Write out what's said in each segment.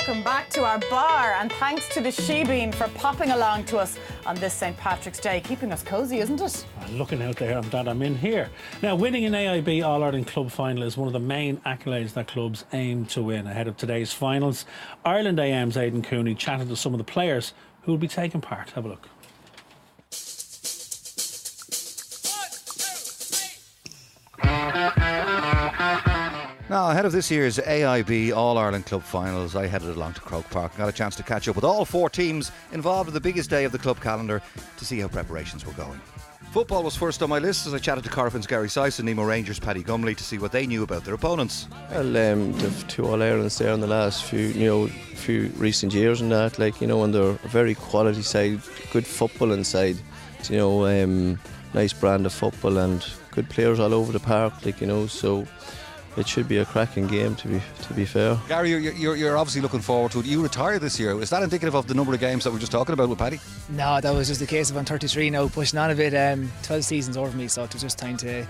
welcome back to our bar, and thanks to the Shebean for popping along to us on this St Patrick's Day, keeping us cosy, isn't it? Looking out there, I'm glad I'm in here. Now, winning an AIB All-Ireland Club Final is one of the main accolades that clubs aim to win. Ahead of today's finals, Ireland AM's Aidan Cooney chatted to some of the players who will be taking part. Have a look. Now, ahead of this year's AIB All-Ireland Club Finals, I headed along to Croke Park and got a chance to catch up with all four teams involved in the biggest day of the club calendar to see how preparations were going. Football was first on my list as I chatted to Corrigan's Gary Syce and Nemo Rangers' Paddy Gumley to see what they knew about their opponents. Well, the two All-Irelands there in the last few recent years and that, and they're a very quality side, good footballing side, nice brand of football and good players all over the park, so it should be a cracking game, to be fair. Gary, you're obviously looking forward to it. You retired this year. Is that indicative of the number of games that we were just talking about with Paddy? No, that was just a case of I'm 33 now, pushing on a bit. 12 seasons over me, so it was just time to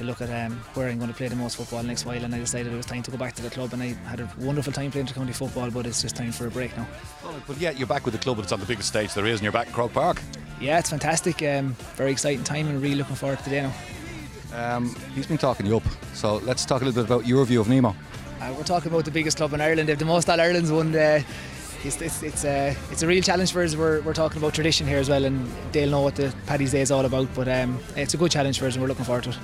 look at where I'm going to play the most football next while, and I decided it was time to go back to the club, and I had a wonderful time playing county football, but it's just time for a break now. Well, but yeah, you're back with the club and it's on the biggest stage there is, and you're back at Croke Park. Yeah, it's fantastic. Very exciting time and really looking forward to the day now. He's been talking you up, so let's talk a little bit about your view of Nemo. We're talking about the biggest club in Ireland. They've the most All-Irelands won. It's a real challenge for us. We're talking about tradition here as well, and they'll know what the Paddy's Day is all about, but it's a good challenge for us and we're looking forward to it.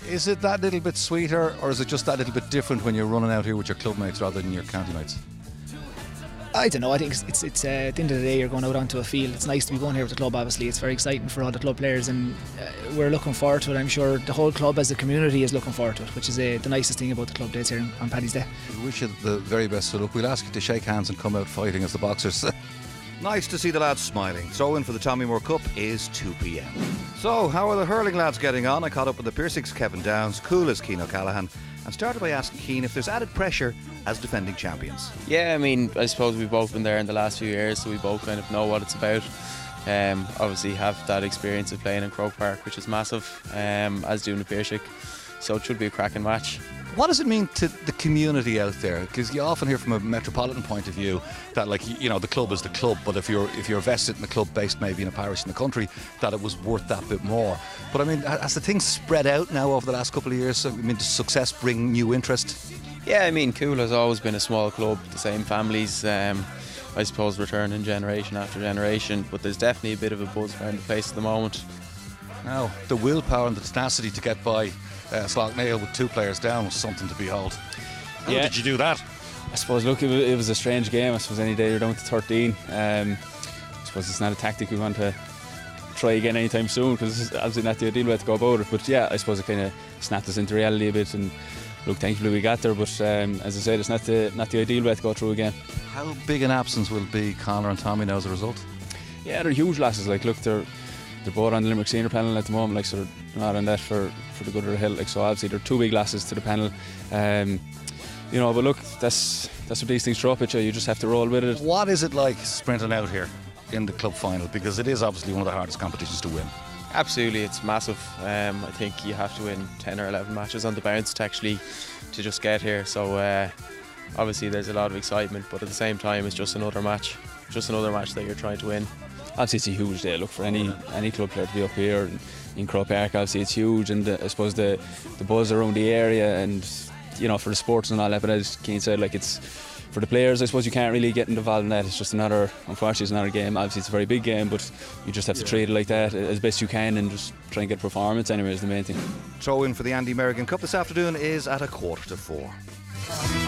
Is it that little bit sweeter, or is it just that little bit different when you're running out here with your club mates rather than your county mates? I don't know. I think it's at the end of the day you're going out onto a field. It's nice to be going here with the club, obviously. It's very exciting for all the club players, and we're looking forward to it. I'm sure the whole club as a community is looking forward to it, which is the nicest thing about the club days here on Paddy's Day. We wish you the very best of luck. We'll ask you to shake hands and come out fighting as the boxers. Nice to see the lads smiling. Throw-in for the Tommy Moore Cup is 2 p.m. So, how are the hurling lads getting on? I caught up with the Piercings' Kevin Downs, cool as Cian O'Callaghan, and started by asking Cian if there's added pressure as defending champions. Yeah, I suppose we've both been there in the last few years, so we both kind of know what it's about. Obviously have that experience of playing in Croke Park, which is massive, as doing the Piercings, so it should be a cracking match. What does it mean to the community out there? Because you often hear from a metropolitan point of view that, the club is the club, but if you're vested in the club based maybe in a parish in the country, that it was worth that bit more. But has the thing spread out now over the last couple of years? Does success bring new interest? Yeah, Cool has always been a small club, the same families, I suppose, returning generation after generation, but there's definitely a bit of a buzz around the place at the moment. Now, the willpower and the tenacity to get by Slough-Nail with two players down was something to behold. How did you do that? I suppose, look, it was a strange game. I suppose any day you're down to 13. I suppose it's not a tactic we want to try again anytime soon, because it's obviously not the ideal way to go about it. But yeah, I suppose it kind of snapped us into reality a bit, and look, thankfully we got there. But as I said, it's not the ideal way to go through again. How big an absence will be Conor and Tommy now as a result? Yeah, they're huge losses. Look, they're both on the Limerick senior panel at the moment, so they're not on that for the good of the hill. So obviously they're two big losses to the panel. But look, that's what these things throw up at you. You just have to roll with it. What is it like sprinting out here in the club final? Because it is obviously one of the hardest competitions to win. Absolutely, it's massive. I think you have to win 10 or 11 matches on the bounce to just get here. So obviously there's a lot of excitement, but at the same time it's just another match that you're trying to win. Obviously it's a huge day. Look, for any club player to be up here in Croke Park, obviously it's huge, and I suppose the buzz around the area, and for the sports and all that. But as Cian said, it's for the players, I suppose you can't really get involved in that. It's just unfortunately it's another game. Obviously it's a very big game, but you just have to treat it like that as best you can and just try and get performance anyway is the main thing. Throw in for the Andy Merrigan Cup this afternoon is at 3:45.